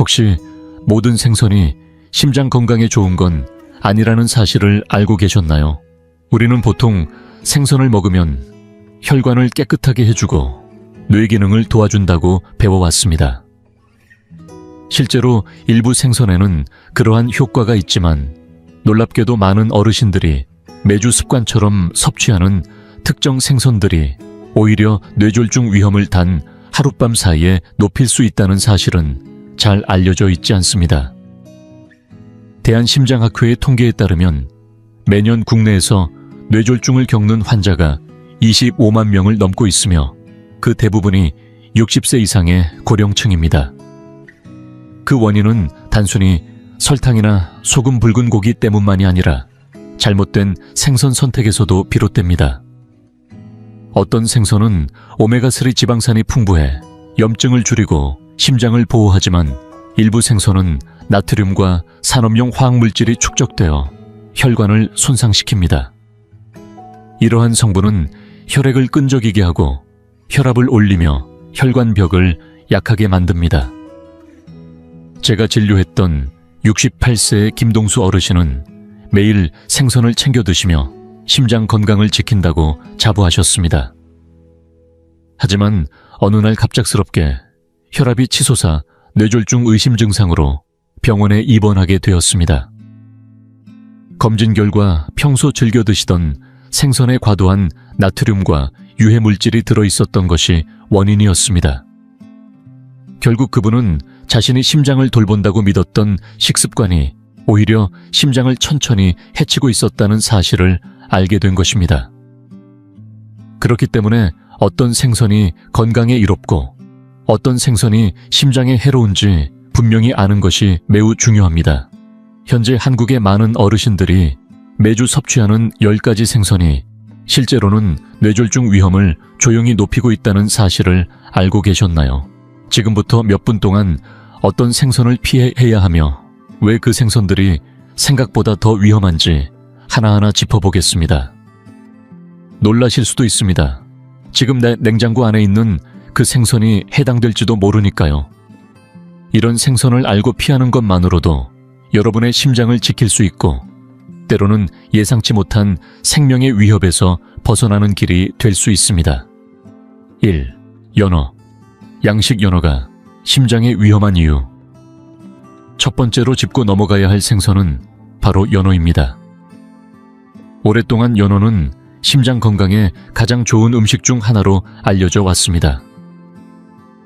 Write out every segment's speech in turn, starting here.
혹시 모든 생선이 심장 건강에 좋은 건 아니라는 사실을 알고 계셨나요? 우리는 보통 생선을 먹으면 혈관을 깨끗하게 해주고 뇌 기능을 도와준다고 배워왔습니다. 실제로 일부 생선에는 그러한 효과가 있지만 놀랍게도 많은 어르신들이 매주 습관처럼 섭취하는 특정 생선들이 오히려 뇌졸중 위험을 단 하룻밤 사이에 높일 수 있다는 사실은 잘 알려져 있지 않습니다. 대한심장학회의 통계에 따르면 매년 국내에서 뇌졸중을 겪는 환자가 25만 명을 넘고 있으며 그 대부분이 60세 이상의 고령층입니다. 그 원인은 단순히 설탕이나 소금 붉은 고기 때문만이 아니라 잘못된 생선 선택에서도 비롯됩니다. 어떤 생선은 오메가3 지방산이 풍부해 염증을 줄이고 심장을 보호하지만 일부 생선은 나트륨과 산업용 화학물질이 축적되어 혈관을 손상시킵니다. 이러한 성분은 혈액을 끈적이게 하고 혈압을 올리며 혈관벽을 약하게 만듭니다. 제가 진료했던 68세의 김동수 어르신은 매일 생선을 챙겨 드시며 심장 건강을 지킨다고 자부하셨습니다. 하지만 어느 날 갑작스럽게 혈압이 치솟아 뇌졸중 의심 증상으로 병원에 입원하게 되었습니다. 검진 결과 평소 즐겨 드시던 생선에 과도한 나트륨과 유해 물질이 들어있었던 것이 원인이었습니다. 결국 그분은 자신이 심장을 돌본다고 믿었던 식습관이 오히려 심장을 천천히 해치고 있었다는 사실을 알게 된 것입니다. 그렇기 때문에 어떤 생선이 건강에 이롭고 어떤 생선이 심장에 해로운지 분명히 아는 것이 매우 중요합니다. 현재 한국의 많은 어르신들이 매주 섭취하는 10가지 생선이 실제로는 뇌졸중 위험을 조용히 높이고 있다는 사실을 알고 계셨나요? 지금부터 몇 분 동안 어떤 생선을 피해야 하며 왜 그 생선들이 생각보다 더 위험한지 하나하나 짚어보겠습니다. 놀라실 수도 있습니다. 지금 내 냉장고 안에 있는 그 생선이 해당될지도 모르니까요. 이런 생선을 알고 피하는 것만으로도 여러분의 심장을 지킬 수 있고 때로는 예상치 못한 생명의 위협에서 벗어나는 길이 될 수 있습니다. 1. 연어. 양식 연어가 심장에 위험한 이유. 첫 번째로 짚고 넘어가야 할 생선은 바로 연어입니다. 오랫동안 연어는 심장 건강에 가장 좋은 음식 중 하나로 알려져 왔습니다.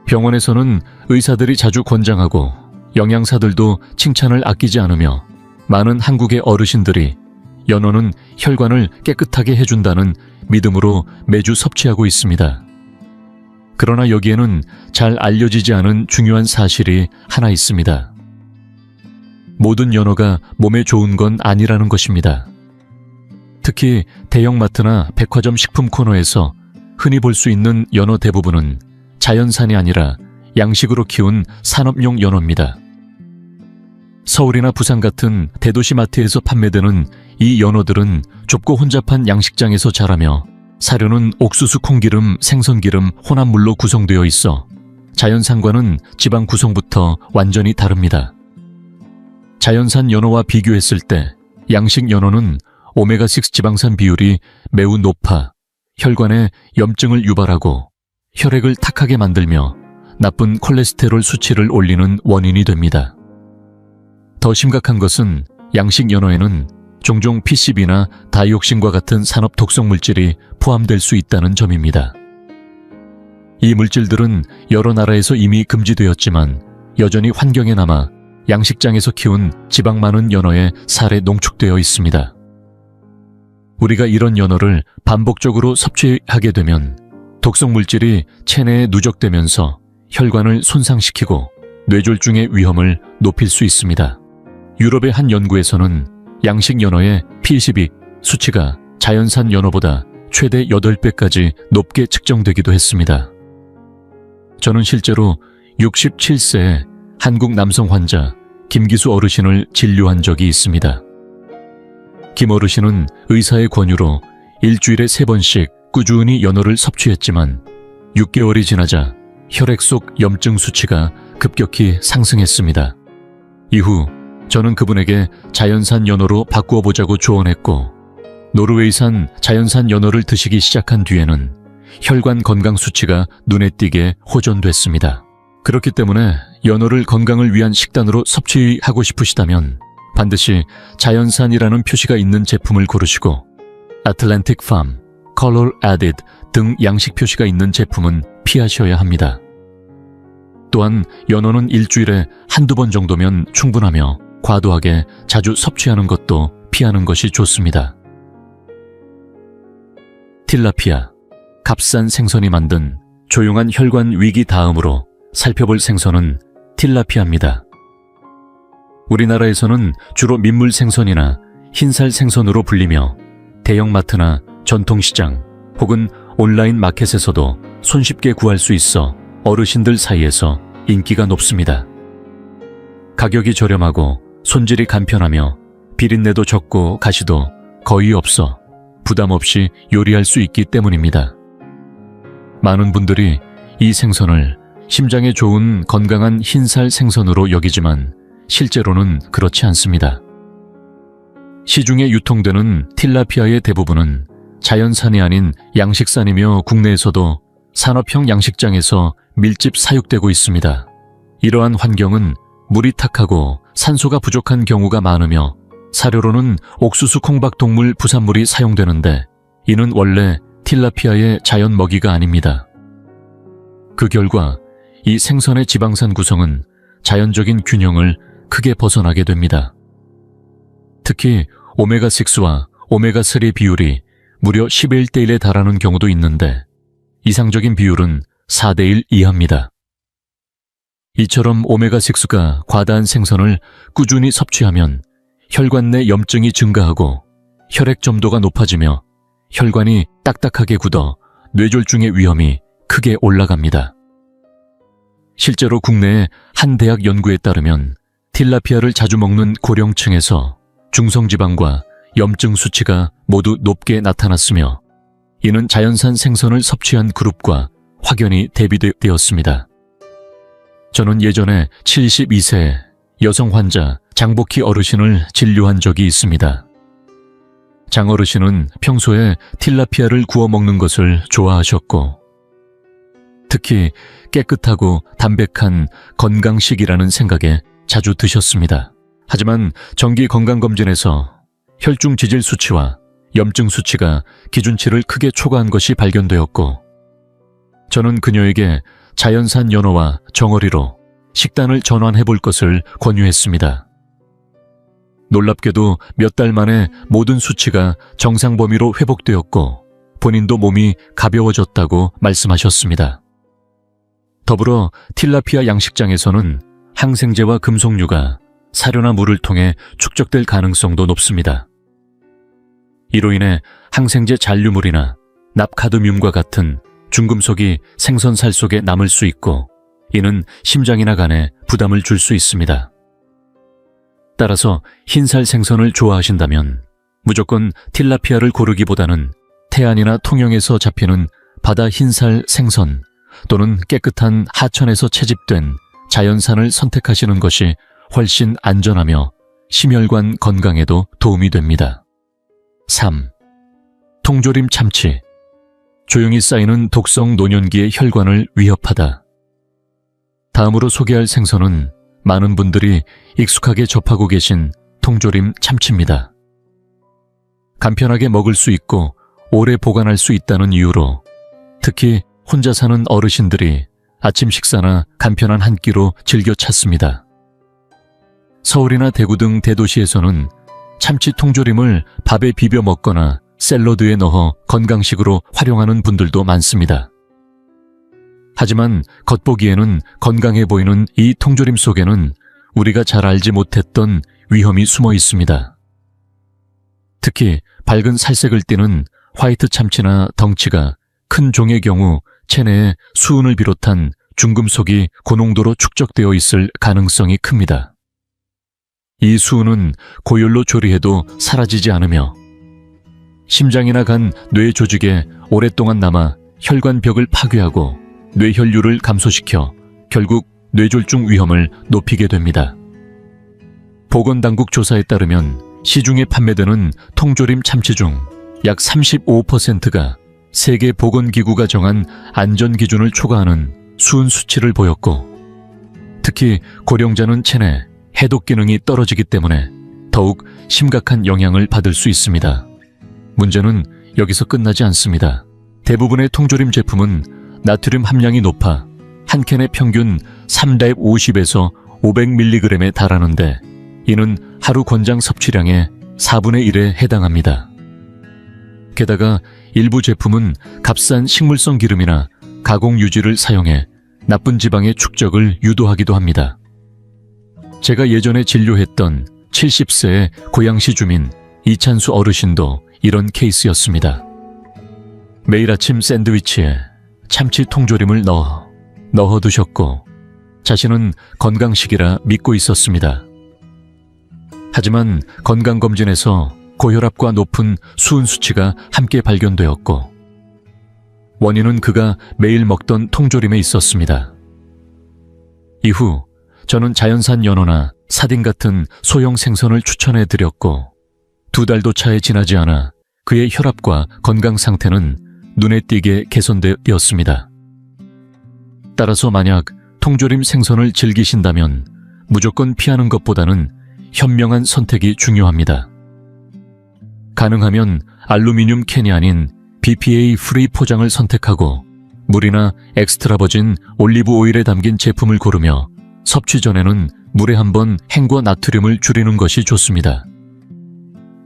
병원에서는 의사들이 자주 권장하고 영양사들도 칭찬을 아끼지 않으며 많은 한국의 어르신들이 연어는 혈관을 깨끗하게 해준다는 믿음으로 매주 섭취하고 있습니다. 그러나 여기에는 잘 알려지지 않은 중요한 사실이 하나 있습니다. 모든 연어가 몸에 좋은 건 아니라는 것입니다. 특히 대형마트나 백화점 식품 코너에서 흔히 볼 수 있는 연어 대부분은 자연산이 아니라 양식으로 키운 산업용 연어입니다. 서울이나 부산 같은 대도시 마트에서 판매되는 이 연어들은 좁고 혼잡한 양식장에서 자라며 사료는 옥수수 콩기름, 생선기름, 혼합물로 구성되어 있어 자연산과는 지방 구성부터 완전히 다릅니다. 자연산 연어와 비교했을 때 양식 연어는 오메가6 지방산 비율이 매우 높아 혈관에 염증을 유발하고 혈액을 탁하게 만들며 나쁜 콜레스테롤 수치를 올리는 원인이 됩니다. 더 심각한 것은 양식 연어에는 종종 PCB나 다이옥신과 같은 산업 독성 물질이 포함될 수 있다는 점입니다. 이 물질들은 여러 나라에서 이미 금지되었지만 여전히 환경에 남아 양식장에서 키운 지방 많은 연어의 살에 농축되어 있습니다. 우리가 이런 연어를 반복적으로 섭취하게 되면 독성 물질이 체내에 누적되면서 혈관을 손상시키고 뇌졸중의 위험을 높일 수 있습니다. 유럽의 한 연구에서는 양식 연어의 PCB 수치가 자연산 연어보다 최대 8배까지 높게 측정되기도 했습니다. 저는 실제로 67세의 한국 남성 환자 김기수 어르신을 진료한 적이 있습니다. 김 어르신은 의사의 권유로 일주일에 3번씩 꾸준히 연어를 섭취했지만 6개월이 지나자 혈액 속 염증 수치가 급격히 상승했습니다. 이후 저는 그분에게 자연산 연어로 바꾸어 보자고 조언했고, 노르웨이산 자연산 연어를 드시기 시작한 뒤에는 혈관 건강 수치가 눈에 띄게 호전됐습니다. 그렇기 때문에 연어를 건강을 위한 식단으로 섭취하고 싶으시다면 반드시 자연산이라는 표시가 있는 제품을 고르시고, 아틀랜틱 팜, 컬러 애디드 등 양식 표시가 있는 제품은 피하셔야 합니다. 또한 연어는 일주일에 한두 번 정도면 충분하며 과도하게 자주 섭취하는 것도 피하는 것이 좋습니다. 틸라피아, 값싼 생선이 만든 조용한 혈관 위기 다음으로 살펴볼 생선은 틸라피아입니다. 우리나라에서는 주로 민물 생선이나 흰살 생선으로 불리며 대형마트나 전통시장 혹은 온라인 마켓에서도 손쉽게 구할 수 있어 어르신들 사이에서 인기가 높습니다. 가격이 저렴하고 손질이 간편하며 비린내도 적고 가시도 거의 없어 부담 없이 요리할 수 있기 때문입니다. 많은 분들이 이 생선을 심장에 좋은 건강한 흰살 생선으로 여기지만 실제로는 그렇지 않습니다. 시중에 유통되는 틸라피아의 대부분은 자연산이 아닌 양식산이며 국내에서도 산업형 양식장에서 밀집 사육되고 있습니다. 이러한 환경은 물이 탁하고 산소가 부족한 경우가 많으며 사료로는 옥수수 콩박동물 부산물이 사용되는데 이는 원래 틸라피아의 자연 먹이가 아닙니다. 그 결과 이 생선의 지방산 구성은 자연적인 균형을 크게 벗어나게 됩니다. 특히 오메가6와 오메가3 비율이 무려 11대 1에 달하는 경우도 있는데 이상적인 비율은 4대 1 이하입니다. 이처럼 오메가6가 과다한 생선을 꾸준히 섭취하면 혈관 내 염증이 증가하고 혈액 점도가 높아지며 혈관이 딱딱하게 굳어 뇌졸중의 위험이 크게 올라갑니다. 실제로 국내의 한 대학 연구에 따르면 틸라피아를 자주 먹는 고령층에서 중성지방과 염증 수치가 모두 높게 나타났으며 이는 자연산 생선을 섭취한 그룹과 확연히 대비되었습니다. 저는 예전에 72세 여성 환자 장복희 어르신을 진료한 적이 있습니다. 장 어르신은 평소에 틸라피아를 구워 먹는 것을 좋아하셨고 특히 깨끗하고 담백한 건강식이라는 생각에 자주 드셨습니다. 하지만 정기 건강검진에서 혈중 지질 수치와 염증 수치가 기준치를 크게 초과한 것이 발견되었고 저는 그녀에게 자연산 연어와 정어리로 식단을 전환해 볼 것을 권유했습니다. 놀랍게도 몇 달 만에 모든 수치가 정상 범위로 회복되었고 본인도 몸이 가벼워졌다고 말씀하셨습니다. 더불어 틸라피아 양식장에서는 항생제와 금속류가 사료나 물을 통해 축적될 가능성도 높습니다. 이로 인해 항생제 잔류물이나 납카드뮴과 같은 중금속이 생선살 속에 남을 수 있고 이는 심장이나 간에 부담을 줄 수 있습니다. 따라서 흰살 생선을 좋아하신다면 무조건 틸라피아를 고르기보다는 태안이나 통영에서 잡히는 바다 흰살 생선 또는 깨끗한 하천에서 채집된 자연산을 선택하시는 것이 훨씬 안전하며 심혈관 건강에도 도움이 됩니다. 3. 통조림 참치. 조용히 쌓이는 독성 노년기의 혈관을 위협하다. 다음으로 소개할 생선은 많은 분들이 익숙하게 접하고 계신 통조림 참치입니다. 간편하게 먹을 수 있고 오래 보관할 수 있다는 이유로 특히 혼자 사는 어르신들이 아침 식사나 간편한 한 끼로 즐겨 찾습니다. 서울이나 대구 등 대도시에서는 참치 통조림을 밥에 비벼 먹거나 샐러드에 넣어 건강식으로 활용하는 분들도 많습니다. 하지만 겉보기에는 건강해 보이는 이 통조림 속에는 우리가 잘 알지 못했던 위험이 숨어 있습니다. 특히 밝은 살색을 띠는 화이트 참치나 덩치가 큰 종의 경우 체내에 수은을 비롯한 중금속이 고농도로 축적되어 있을 가능성이 큽니다. 이 수은은 고열로 조리해도 사라지지 않으며 심장이나 간, 뇌 조직에 오랫동안 남아 혈관벽을 파괴하고 뇌혈류를 감소시켜 결국 뇌졸중 위험을 높이게 됩니다. 보건당국 조사에 따르면 시중에 판매되는 통조림 참치 중 약 35%가 세계보건기구가 정한 안전기준을 초과하는 수은 수치를 보였고, 특히 고령자는 체내 해독 기능이 떨어지기 때문에 더욱 심각한 영향을 받을 수 있습니다. 문제는 여기서 끝나지 않습니다. 대부분의 통조림 제품은 나트륨 함량이 높아 한 캔의 평균 350에서 500mg에 달하는데, 이는 하루 권장 섭취량의 4분의 1에 해당합니다. 게다가 일부 제품은 값싼 식물성 기름이나 가공 유지를 사용해 나쁜 지방의 축적을 유도하기도 합니다. 제가 예전에 진료했던 70세의 고양시 주민 이찬수 어르신도 이런 케이스였습니다. 매일 아침 샌드위치에 참치 통조림을 넣어두셨고, 자신은 건강식이라 믿고 있었습니다. 하지만 건강검진에서 고혈압과 높은 수은 수치가 함께 발견되었고, 원인은 그가 매일 먹던 통조림에 있었습니다. 이후 저는 자연산 연어나 사딘 같은 소형 생선을 추천해 드렸고, 2달도 차에 지나지 않아 그의 혈압과 건강 상태는 눈에 띄게 개선되었습니다. 따라서 만약 통조림 생선을 즐기신다면 무조건 피하는 것보다는 현명한 선택이 중요합니다. 가능하면 알루미늄 캔이 아닌 BPA 프리 포장을 선택하고 물이나 엑스트라 버진 올리브 오일에 담긴 제품을 고르며 섭취 전에는 물에 한번 헹궈 나트륨을 줄이는 것이 좋습니다.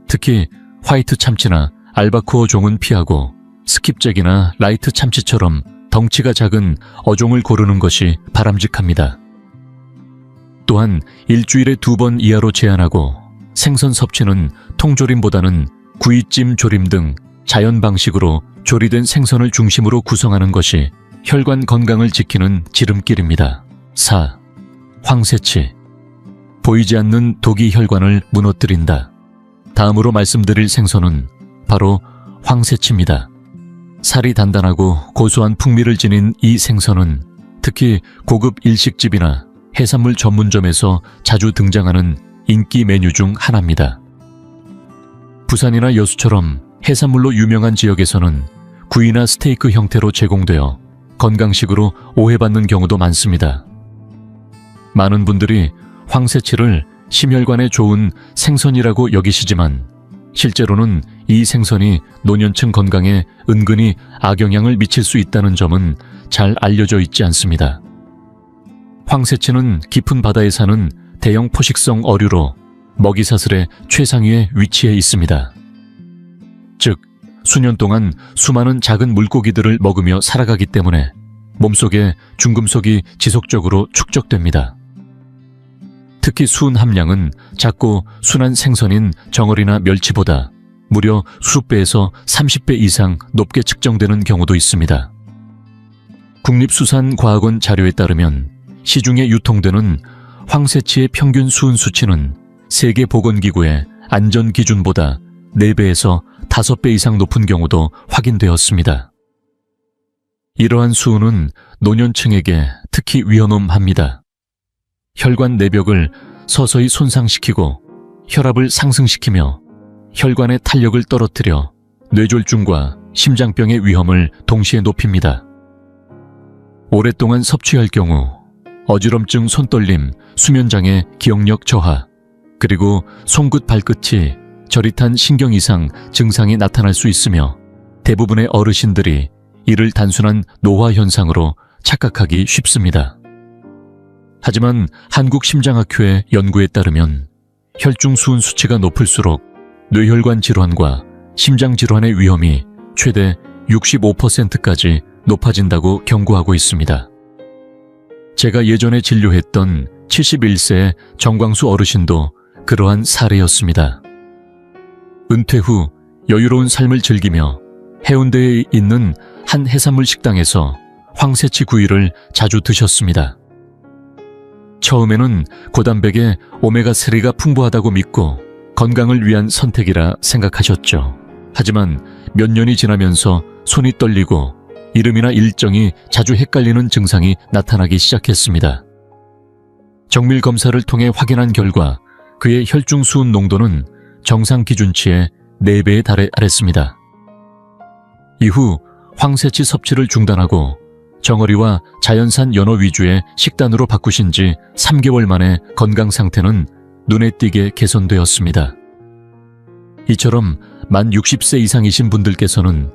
특히 화이트 참치나 알바코어 종은 피하고 스킵잭이나 라이트 참치처럼 덩치가 작은 어종을 고르는 것이 바람직합니다. 또한 일주일에 2번 이하로 제한하고, 생선 섭취는 통조림보다는 구이찜 조림 등 자연 방식으로 조리된 생선을 중심으로 구성하는 것이 혈관 건강을 지키는 지름길입니다. 4. 황새치. 보이지 않는 독이 혈관을 무너뜨린다. 다음으로 말씀드릴 생선은 바로 황새치입니다. 살이 단단하고 고소한 풍미를 지닌 이 생선은 특히 고급 일식집이나 해산물 전문점에서 자주 등장하는 인기 메뉴 중 하나입니다. 부산이나 여수처럼 해산물로 유명한 지역에서는 구이나 스테이크 형태로 제공되어 건강식으로 오해받는 경우도 많습니다. 많은 분들이 황새치를 심혈관에 좋은 생선이라고 여기시지만, 실제로는 이 생선이 노년층 건강에 은근히 악영향을 미칠 수 있다는 점은 잘 알려져 있지 않습니다. 황새치는 깊은 바다에 사는 대형 포식성 어류로 먹이사슬의 최상위에 위치해 있습니다. 즉, 수년 동안 수많은 작은 물고기들을 먹으며 살아가기 때문에 몸속에 중금속이 지속적으로 축적됩니다. 특히 수은 함량은 작고 순한 생선인 정어리나 멸치보다 무려 수십 배에서 30배 이상 높게 측정되는 경우도 있습니다. 국립수산과학원 자료에 따르면 시중에 유통되는 황새치의 평균 수은 수치는 세계보건기구의 안전기준보다 4배에서 5배 이상 높은 경우도 확인되었습니다. 이러한 수은은 노년층에게 특히 위험합니다. 혈관 내벽을 서서히 손상시키고 혈압을 상승시키며 혈관의 탄력을 떨어뜨려 뇌졸중과 심장병의 위험을 동시에 높입니다. 오랫동안 섭취할 경우 어지럼증, 손떨림, 수면장애, 기억력 저하, 그리고 손끝 발끝이 저릿한 신경 이상 증상이 나타날 수 있으며, 대부분의 어르신들이 이를 단순한 노화 현상으로 착각하기 쉽습니다. 하지만 한국심장학회의 연구에 따르면 혈중 수은 수치가 높을수록 뇌혈관 질환과 심장 질환의 위험이 최대 65%까지 높아진다고 경고하고 있습니다. 제가 예전에 진료했던 71세의 정광수 어르신도 그러한 사례였습니다. 은퇴 후 여유로운 삶을 즐기며 해운대에 있는 한 해산물 식당에서 황새치 구이를 자주 드셨습니다. 처음에는 고단백에 오메가3가 풍부하다고 믿고 건강을 위한 선택이라 생각하셨죠. 하지만 몇 년이 지나면서 손이 떨리고 이름이나 일정이 자주 헷갈리는 증상이 나타나기 시작했습니다. 정밀 검사를 통해 확인한 결과 그의 혈중 수은 농도는 정상 기준치의 4배에 달했습니다. 이후 황새치 섭취를 중단하고 정어리와 자연산 연어 위주의 식단으로 바꾸신 지 3개월 만에 건강 상태는 눈에 띄게 개선되었습니다. 이처럼 만 60세 이상이신 분들께서는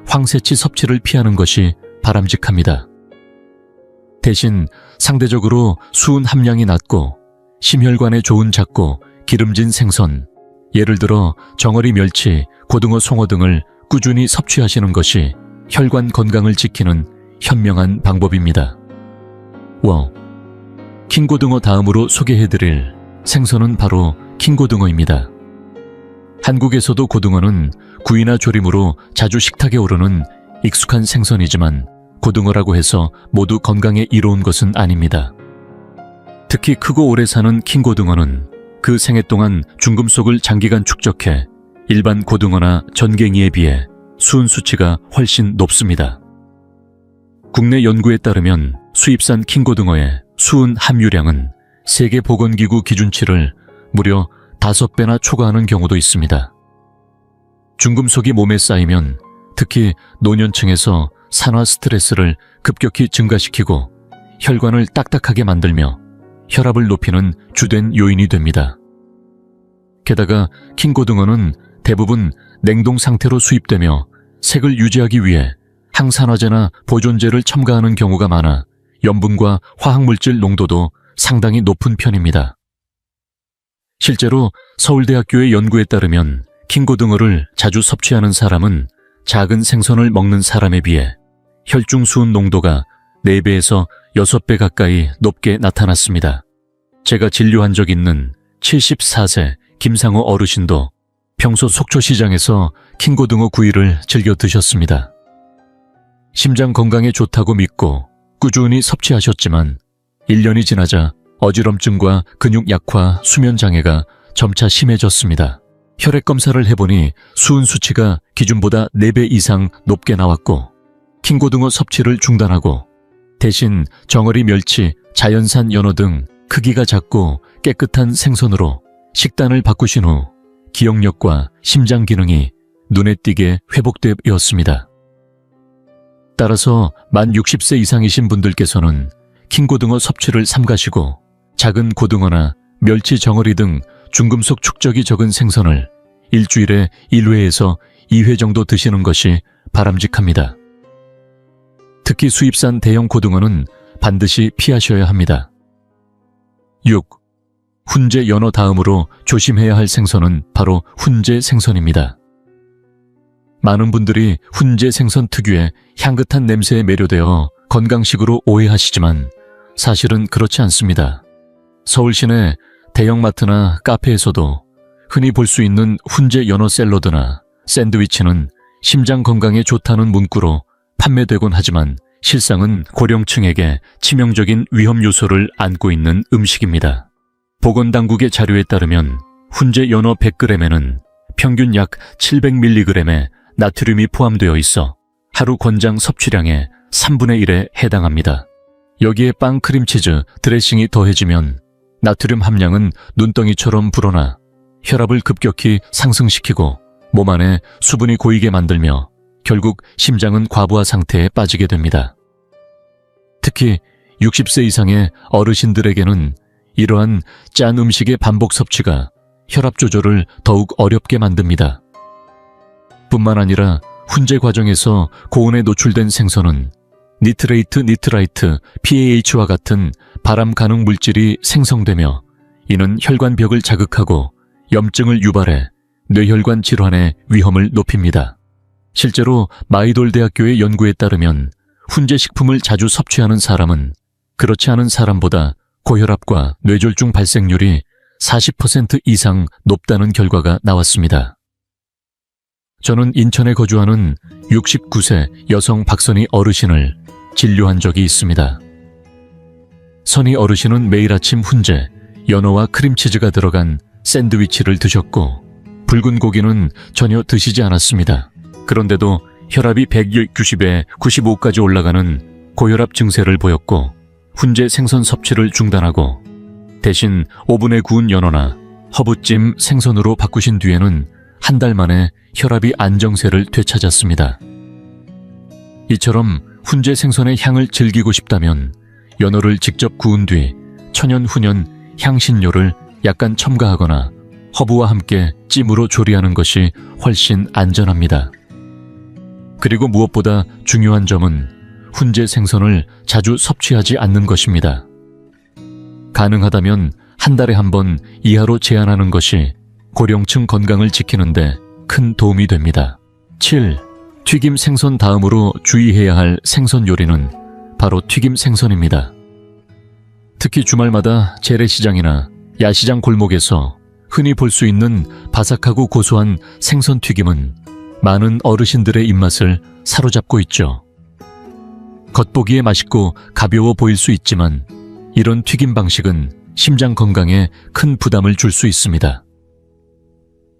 황새치 섭취를 피하는 것이 바람직합니다. 대신 상대적으로 수은 함량이 낮고 심혈관에 좋은 작고 기름진 생선, 예를 들어 정어리, 멸치, 고등어, 송어 등을 꾸준히 섭취하시는 것이 혈관 건강을 지키는 현명한 방법입니다. 킹고등어 다음으로 소개해드릴 생선은 바로 킹고등어입니다. 한국에서도 고등어는 구이나 조림으로 자주 식탁에 오르는 익숙한 생선이지만 고등어라고 해서 모두 건강에 이로운 것은 아닙니다. 특히 크고 오래 사는 킹고등어는 그 생애 동안 중금속을 장기간 축적해 일반 고등어나 전갱이에 비해 수은 수치가 훨씬 높습니다. 국내 연구에 따르면 수입산 킹고등어의 수은 함유량은 세계보건기구 기준치를 무려 5배나 초과하는 경우도 있습니다. 중금속이 몸에 쌓이면 특히 노년층에서 산화 스트레스를 급격히 증가시키고 혈관을 딱딱하게 만들며 혈압을 높이는 주된 요인이 됩니다. 게다가 킹고등어는 대부분 냉동 상태로 수입되며 색을 유지하기 위해 항산화제나 보존제를 첨가하는 경우가 많아 염분과 화학물질 농도도 상당히 높은 편입니다. 실제로 서울대학교의 연구에 따르면 킹고등어를 자주 섭취하는 사람은 작은 생선을 먹는 사람에 비해 혈중 수은 농도가 4배에서 6배 가까이 높게 나타났습니다. 제가 진료한 적 있는 74세 김상호 어르신도 평소 속초시장에서 킹고등어 구이를 즐겨 드셨습니다. 심장 건강에 좋다고 믿고 꾸준히 섭취하셨지만 1년이 지나자 어지럼증과 근육 약화, 수면 장애가 점차 심해졌습니다. 혈액 검사를 해보니 수은 수치가 기준보다 4배 이상 높게 나왔고 킹고등어 섭취를 중단하고 대신 정어리, 멸치, 자연산 연어 등 크기가 작고 깨끗한 생선으로 식단을 바꾸신 후 기억력과 심장 기능이 눈에 띄게 회복되었습니다. 따라서 만 60세 이상이신 분들께서는 킹고등어 섭취를 삼가시고 작은 고등어나 멸치, 정어리 등 중금속 축적이 적은 생선을 일주일에 1회에서 2회 정도 드시는 것이 바람직합니다. 특히 수입산 대형 고등어는 반드시 피하셔야 합니다. 6. 훈제 연어 다음으로 조심해야 할 생선은 바로 훈제 생선입니다. 많은 분들이 훈제 생선 특유의 향긋한 냄새에 매료되어 건강식으로 오해하시지만 사실은 그렇지 않습니다. 서울 시내 대형마트나 카페에서도 흔히 볼 수 있는 훈제 연어 샐러드나 샌드위치는 심장 건강에 좋다는 문구로 판매되곤 하지만 실상은 고령층에게 치명적인 위험 요소를 안고 있는 음식입니다. 보건당국의 자료에 따르면 훈제 연어 100g에는 평균 약 700mg의 나트륨이 포함되어 있어 하루 권장 섭취량의 3분의 1에 해당합니다. 여기에 빵, 크림치즈, 드레싱이 더해지면 나트륨 함량은 눈덩이처럼 불어나 혈압을 급격히 상승시키고 몸 안에 수분이 고이게 만들며 결국 심장은 과부하 상태에 빠지게 됩니다. 특히 60세 이상의 어르신들에게는 이러한 짠 음식의 반복 섭취가 혈압 조절을 더욱 어렵게 만듭니다. 뿐만 아니라 훈제 과정에서 고온에 노출된 생선은 니트레이트, 니트라이트, PAH와 같은 발암 가능 물질이 생성되며 이는 혈관벽을 자극하고 염증을 유발해 뇌혈관 질환의 위험을 높입니다. 실제로 마이돌 대학교의 연구에 따르면 훈제 식품을 자주 섭취하는 사람은 그렇지 않은 사람보다 고혈압과 뇌졸중 발생률이 40% 이상 높다는 결과가 나왔습니다. 저는 인천에 거주하는 69세 여성 박선희 어르신을 진료한 적이 있습니다. 선희 어르신은 매일 아침 훈제, 연어와 크림치즈가 들어간 샌드위치를 드셨고 붉은 고기는 전혀 드시지 않았습니다. 그런데도 혈압이 190에 95까지 올라가는 고혈압 증세를 보였고 훈제 생선 섭취를 중단하고 대신 오븐에 구운 연어나 허브찜, 생선으로 바꾸신 뒤에는 한 달 만에 혈압이 안정세를 되찾았습니다. 이처럼 훈제 생선의 향을 즐기고 싶다면 연어를 직접 구운 뒤 천연 훈연 향신료를 약간 첨가하거나 허브와 함께 찜으로 조리하는 것이 훨씬 안전합니다. 그리고 무엇보다 중요한 점은 훈제 생선을 자주 섭취하지 않는 것입니다. 가능하다면 한 달에 한 번 이하로 제한하는 것이 고령층 건강을 지키는데 큰 도움이 됩니다. 7. 튀김 생선 다음으로 주의해야 할 생선 요리는 바로 튀김 생선입니다. 특히 주말마다 재래시장이나 야시장 골목에서 흔히 볼 수 있는 바삭하고 고소한 생선 튀김은 많은 어르신들의 입맛을 사로잡고 있죠. 겉보기에 맛있고 가벼워 보일 수 있지만 이런 튀김 방식은 심장 건강에 큰 부담을 줄 수 있습니다.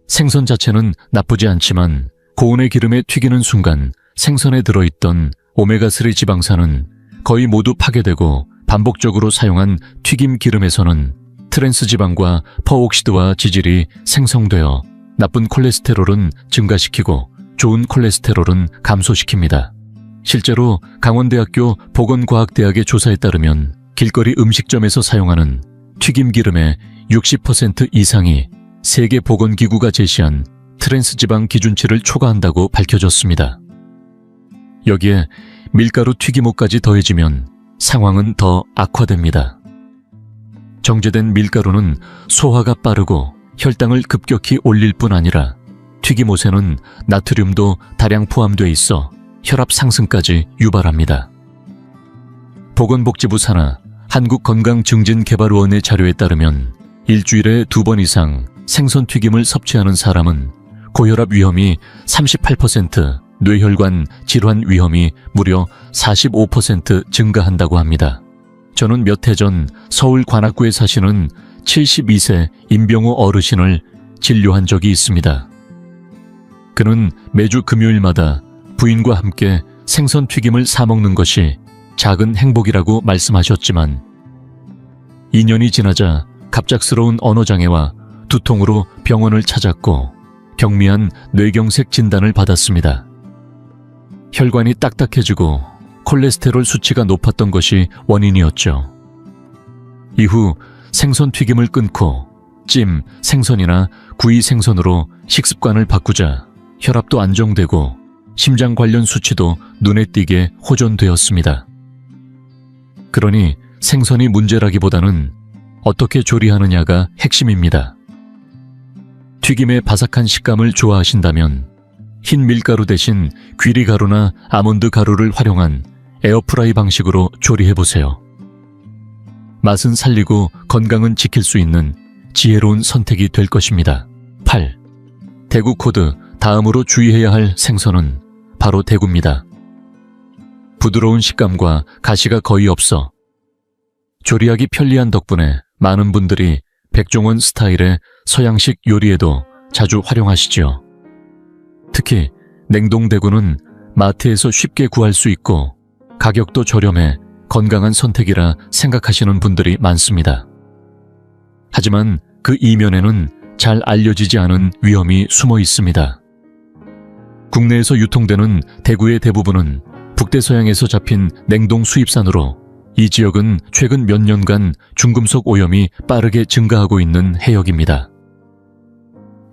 생선 자체는 나쁘지 않지만 고온의 기름에 튀기는 순간 생선에 들어있던 오메가3 지방산은 거의 모두 파괴되고 반복적으로 사용한 튀김 기름에서는 트랜스 지방과 퍼옥시드와 지질이 생성되어 나쁜 콜레스테롤은 증가시키고 좋은 콜레스테롤은 감소시킵니다. 실제로 강원대학교 보건과학대학의 조사에 따르면 길거리 음식점에서 사용하는 튀김 기름의 60% 이상이 세계보건기구가 제시한 트랜스지방 기준치를 초과한다고 밝혀졌습니다. 여기에 밀가루 튀김옷까지 더해지면 상황은 더 악화됩니다. 정제된 밀가루는 소화가 빠르고 혈당을 급격히 올릴 뿐 아니라 튀김옷에는 나트륨도 다량 포함되어 있어 혈압 상승까지 유발합니다. 보건복지부 산하 한국건강증진개발원의 자료에 따르면 일주일에 2번 이상 생선 튀김을 섭취하는 사람은 고혈압 위험이 38%, 뇌혈관 질환 위험이 무려 45% 증가한다고 합니다. 저는 몇 해 전 서울 관악구에 사시는 72세 임병호 어르신을 진료한 적이 있습니다. 그는 매주 금요일마다 부인과 함께 생선 튀김을 사 먹는 것이 작은 행복이라고 말씀하셨지만 2년이 지나자 갑작스러운 언어장애와 두통으로 병원을 찾았고 경미한 뇌경색 진단을 받았습니다. 혈관이 딱딱해지고 콜레스테롤 수치가 높았던 것이 원인이었죠. 이후 생선 튀김을 끊고 찜, 생선이나 구이 생선으로 식습관을 바꾸자 혈압도 안정되고 심장 관련 수치도 눈에 띄게 호전되었습니다. 그러니 생선이 문제라기보다는 어떻게 조리하느냐가 핵심입니다. 튀김의 바삭한 식감을 좋아하신다면 흰 밀가루 대신 귀리가루나 아몬드 가루를 활용한 에어프라이 방식으로 조리해보세요. 맛은 살리고 건강은 지킬 수 있는 지혜로운 선택이 될 것입니다. 8. 대구 코드 다음으로 주의해야 할 생선은 바로 대구입니다. 부드러운 식감과 가시가 거의 없어 조리하기 편리한 덕분에 많은 분들이 백종원 스타일의 서양식 요리에도 자주 활용하시지요. 특히 냉동대구는 마트에서 쉽게 구할 수 있고 가격도 저렴해 건강한 선택이라 생각하시는 분들이 많습니다. 하지만 그 이면에는 잘 알려지지 않은 위험이 숨어 있습니다. 국내에서 유통되는 대구의 대부분은 북대서양에서 잡힌 냉동 수입산으로 이 지역은 최근 몇 년간 중금속 오염이 빠르게 증가하고 있는 해역입니다.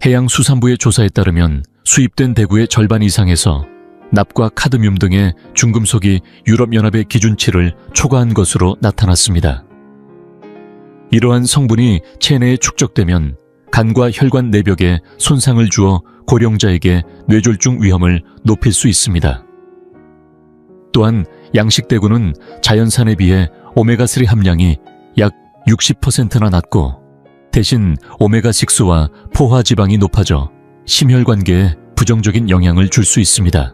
해양수산부의 조사에 따르면 수입된 대구의 절반 이상에서 납과 카드뮴 등의 중금속이 유럽연합의 기준치를 초과한 것으로 나타났습니다. 이러한 성분이 체내에 축적되면 간과 혈관 내벽에 손상을 주어 고령자에게 뇌졸중 위험을 높일 수 있습니다. 또한 양식대구는 자연산에 비해 오메가3 함량이 약 60%나 낮고 대신 오메가6와 포화지방이 높아져 심혈관계에 부정적인 영향을 줄 수 있습니다.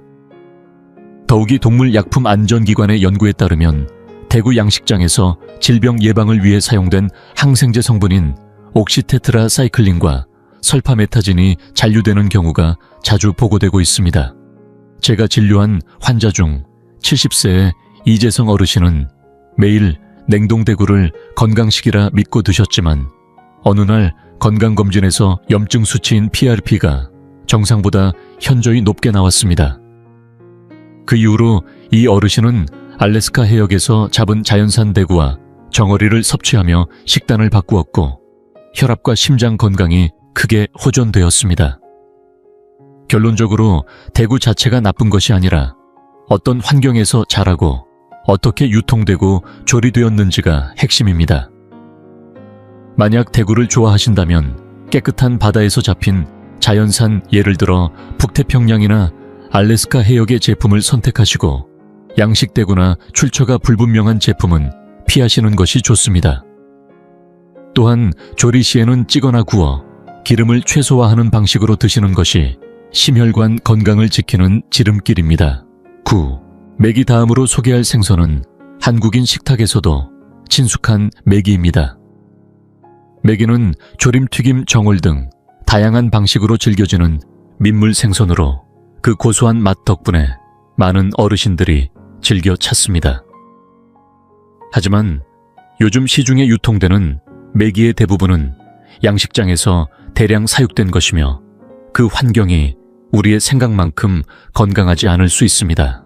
더욱이 동물약품안전기관의 연구에 따르면 대구 양식장에서 질병 예방을 위해 사용된 항생제 성분인 옥시테트라사이클린과 설파메타진이 잔류되는 경우가 자주 보고되고 있습니다. 제가 진료한 환자 중 70세의 이재성 어르신은 매일 냉동대구를 건강식이라 믿고 드셨지만 어느 날 건강검진에서 염증 수치인 PRP가 정상보다 현저히 높게 나왔습니다. 그 이후로 이 어르신은 알래스카 해역에서 잡은 자연산 대구와 정어리를 섭취하며 식단을 바꾸었고 혈압과 심장 건강이 크게 호전되었습니다. 결론적으로 대구 자체가 나쁜 것이 아니라 어떤 환경에서 자라고 어떻게 유통되고 조리되었는지가 핵심입니다. 만약 대구를 좋아하신다면 깨끗한 바다에서 잡힌 자연산, 예를 들어 북태평양이나 알래스카 해역의 제품을 선택하시고 양식 대구나 출처가 불분명한 제품은 피하시는 것이 좋습니다. 또한 조리 시에는 찌거나 구워 기름을 최소화하는 방식으로 드시는 것이 심혈관 건강을 지키는 지름길입니다. 9. 메기 다음으로 소개할 생선은 한국인 식탁에서도 친숙한 메기입니다. 메기는 조림, 튀김, 정월 등 다양한 방식으로 즐겨지는 민물 생선으로 그 고소한 맛 덕분에 많은 어르신들이 즐겨 찾습니다. 하지만 요즘 시중에 유통되는 메기의 대부분은 양식장에서 대량 사육된 것이며 그 환경이 우리의 생각만큼 건강하지 않을 수 있습니다.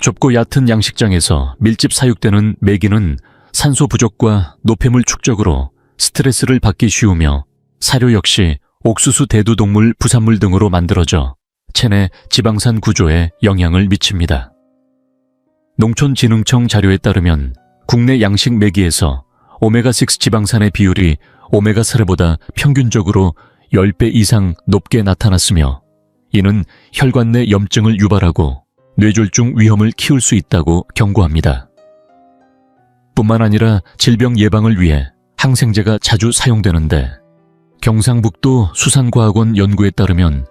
좁고 얕은 양식장에서 밀집 사육되는 메기는 산소 부족과 노폐물 축적으로 스트레스를 받기 쉬우며 사료 역시 옥수수 대두동물 부산물 등으로 만들어져 체내 지방산 구조에 영향을 미칩니다. 농촌진흥청 자료에 따르면 국내 양식 메기에서 오메가6 지방산의 비율이 오메가3보다 평균적으로 10배 이상 높게 나타났으며 이는 혈관 내 염증을 유발하고 뇌졸중 위험을 키울 수 있다고 경고합니다. 뿐만 아니라 질병 예방을 위해 항생제가 자주 사용되는데 경상북도 수산과학원 연구에 따르면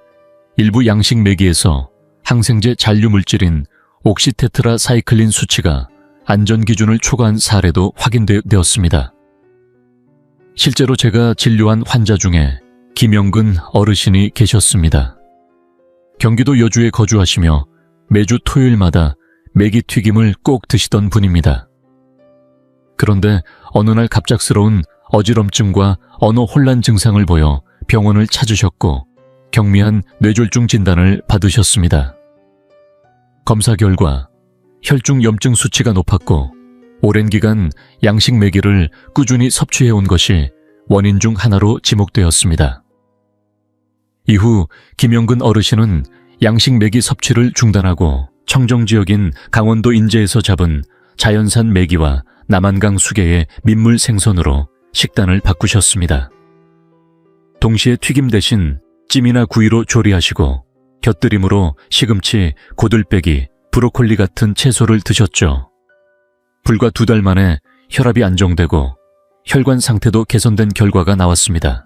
일부 양식 메기에서 항생제 잔류 물질인 옥시테트라사이클린 수치가 안전기준을 초과한 사례도 확인되었습니다. 실제로 제가 진료한 환자 중에 김영근 어르신이 계셨습니다. 경기도 여주에 거주하시며 매주 토요일마다 메기 튀김을 꼭 드시던 분입니다. 그런데 어느 날 갑작스러운 어지럼증과 언어 혼란 증상을 보여 병원을 찾으셨고 경미한 뇌졸중 진단을 받으셨습니다. 검사 결과 혈중 염증 수치가 높았고 오랜 기간 양식 메기를 꾸준히 섭취해온 것이 원인 중 하나로 지목되었습니다. 이후 김영근 어르신은 양식 메기 섭취를 중단하고 청정지역인 강원도 인제에서 잡은 자연산 메기와 남한강 수계의 민물 생선으로 식단을 바꾸셨습니다. 동시에 튀김 대신 찜이나 구이로 조리하시고 곁들임으로 시금치, 고들빼기, 브로콜리 같은 채소를 드셨죠. 불과 2달 만에 혈압이 안정되고 혈관 상태도 개선된 결과가 나왔습니다.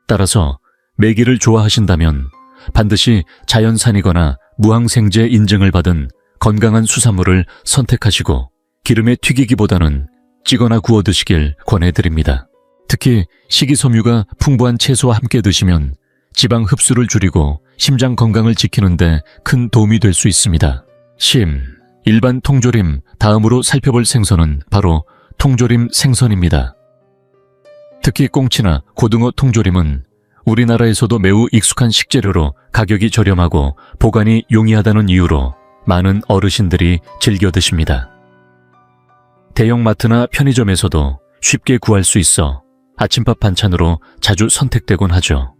따라서 메기를 좋아하신다면 반드시 자연산이거나 무항생제 인증을 받은 건강한 수산물을 선택하시고 기름에 튀기기보다는 찌거나 구워 드시길 권해드립니다. 특히 식이섬유가 풍부한 채소와 함께 드시면 지방 흡수를 줄이고 심장 건강을 지키는 데 큰 도움이 될 수 있습니다. 일반 통조림 다음으로 살펴볼 생선은 바로 통조림 생선입니다. 특히 꽁치나 고등어 통조림은 우리나라에서도 매우 익숙한 식재료로 가격이 저렴하고 보관이 용이하다는 이유로 많은 어르신들이 즐겨 드십니다. 대형마트나 편의점에서도 쉽게 구할 수 있어 아침밥 반찬으로 자주 선택되곤 하죠.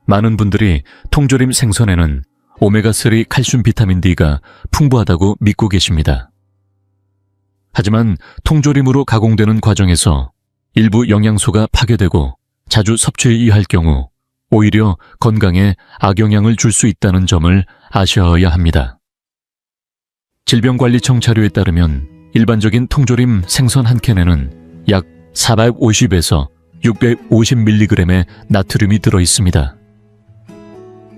많은 분들이 통조림 생선에는 오메가3 칼슘 비타민 D가 풍부하다고 믿고 계십니다. 하지만 통조림으로 가공되는 과정에서 일부 영양소가 파괴되고 자주 섭취해야 할 경우 오히려 건강에 악영향을 줄 수 있다는 점을 아셔야 합니다. 질병관리청 자료에 따르면 일반적인 통조림 생선 한 캔에는 약 450에서 650mg의 나트륨이 들어 있습니다.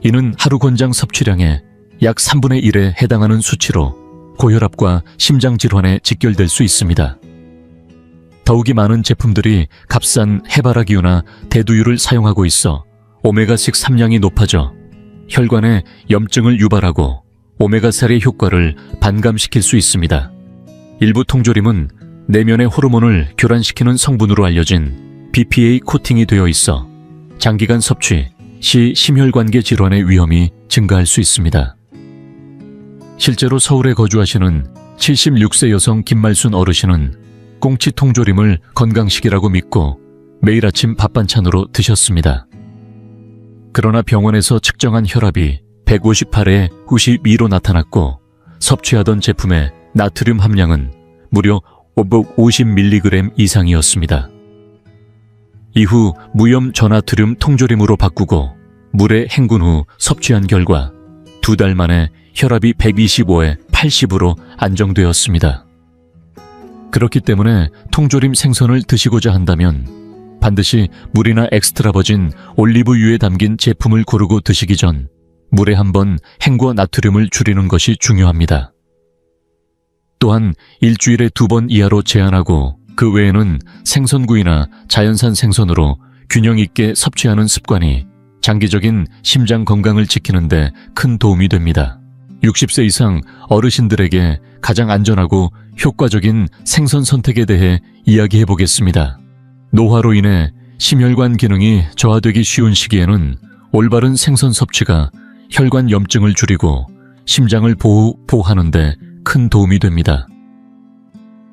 이는 하루 권장 섭취량의 약 3분의 1에 해당하는 수치로 고혈압과 심장질환에 직결될 수 있습니다. 더욱이 많은 제품들이 값싼 해바라기유나 대두유를 사용하고 있어 오메가6 함량이 높아져 혈관에 염증을 유발하고 오메가3의 효과를 반감시킬 수 있습니다. 일부 통조림은 내면의 호르몬을 교란시키는 성분으로 알려진 BPA 코팅이 되어 있어 장기간 섭취 시 심혈관계 질환의 위험이 증가할 수 있습니다. 실제로 서울에 거주하시는 76세 여성 김말순 어르신은 꽁치 통조림을 건강식이라고 믿고 매일 아침 밥반찬으로 드셨습니다. 그러나 병원에서 측정한 혈압이 158에 92로 나타났고 섭취하던 제품의 나트륨 함량은 무려 550mg 이상이었습니다. 이후 무염 저나트륨 통조림으로 바꾸고 물에 헹군 후 섭취한 결과 2달 만에 혈압이 125에 80으로 안정되었습니다. 그렇기 때문에 통조림 생선을 드시고자 한다면 반드시 물이나 엑스트라버진 올리브유에 담긴 제품을 고르고 드시기 전 물에 한번 헹궈 나트륨을 줄이는 것이 중요합니다. 또한 일주일에 2번 이하로 제한하고 그 외에는 생선구이나 자연산 생선으로 균형 있게 섭취하는 습관이 장기적인 심장 건강을 지키는 데 큰 도움이 됩니다. 60세 이상 어르신들에게 가장 안전하고 효과적인 생선 선택에 대해 이야기해 보겠습니다. 노화로 인해 심혈관 기능이 저하되기 쉬운 시기에는 올바른 생선 섭취가 혈관 염증을 줄이고 심장을 보호하는 데 큰 도움이 됩니다.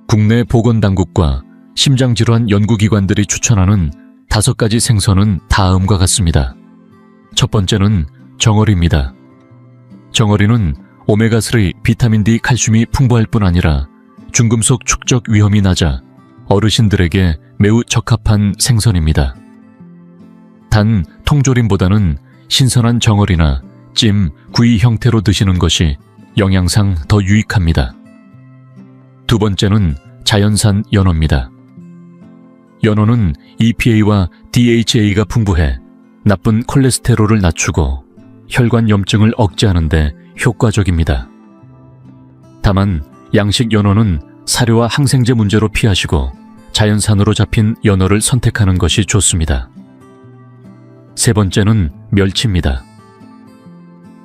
국내 보건당국과 심장질환 연구기관들이 추천하는 5가지 생선은 다음과 같습니다. 첫 번째는 정어리입니다. 정어리는 오메가3 비타민D 칼슘이 풍부할 뿐 아니라 중금속 축적 위험이 낮아 어르신들에게 매우 적합한 생선입니다. 단 통조림보다는 신선한 정어리나 찜, 구이 형태로 드시는 것이 영양상 더 유익합니다. 두 번째는 자연산 연어입니다. 연어는 EPA와 DHA가 풍부해 나쁜 콜레스테롤을 낮추고 혈관 염증을 억제하는 데 효과적입니다. 다만 양식 연어는 사료와 항생제 문제로 피하시고 자연산으로 잡힌 연어를 선택하는 것이 좋습니다. 세 번째는 멸치입니다.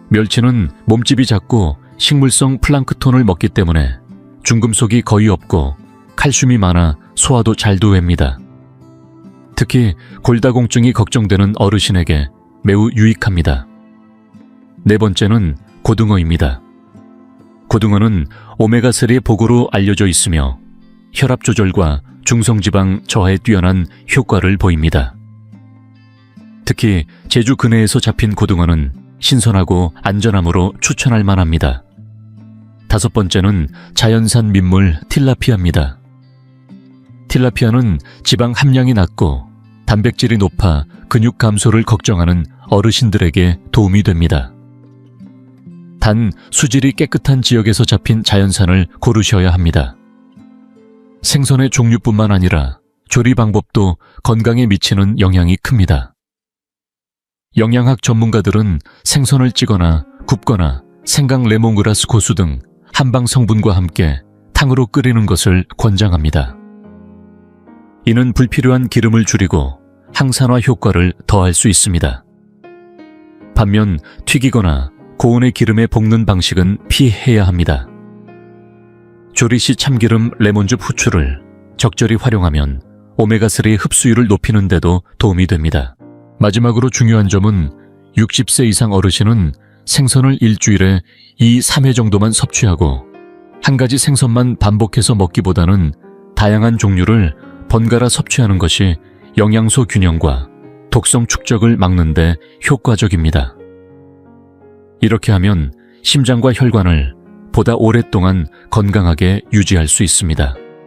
멸치는 몸집이 작고 식물성 플랑크톤을 먹기 때문에 중금속이 거의 없고 칼슘이 많아 소화도 잘 됩니다. 특히 골다공증이 걱정되는 어르신에게 매우 유익합니다. 네 번째는 고등어입니다. 고등어는 오메가3 보고로 알려져 있으며 혈압 조절과 중성지방 저하에 뛰어난 효과를 보입니다. 특히 제주 근해에서 잡힌 고등어는 신선하고 안전하므로 추천할 만합니다. 다섯 번째는 자연산 민물 틸라피아입니다. 틸라피아는 지방 함량이 낮고 단백질이 높아 근육 감소를 걱정하는 어르신들에게 도움이 됩니다. 단 수질이 깨끗한 지역에서 잡힌 자연산을 고르셔야 합니다. 생선의 종류뿐만 아니라 조리 방법도 건강에 미치는 영향이 큽니다. 영양학 전문가들은 생선을 찌거나 굽거나 생강 레몬그라스 고수 등 한방 성분과 함께 탕으로 끓이는 것을 권장합니다. 이는 불필요한 기름을 줄이고 항산화 효과를 더할 수 있습니다. 반면 튀기거나 고온의 기름에 볶는 방식은 피해야 합니다. 조리 시 참기름, 레몬즙, 후추를 적절히 활용하면 오메가3 흡수율을 높이는 데도 도움이 됩니다. 마지막으로 중요한 점은 60세 이상 어르신은 생선을 일주일에 2-3회 정도만 섭취하고 한 가지 생선만 반복해서 먹기보다는 다양한 종류를 번갈아 섭취하는 것이 영양소 균형과 독성 축적을 막는 데 효과적입니다. 이렇게 하면 심장과 혈관을 보다 오랫동안 건강하게 유지할 수 있습니다.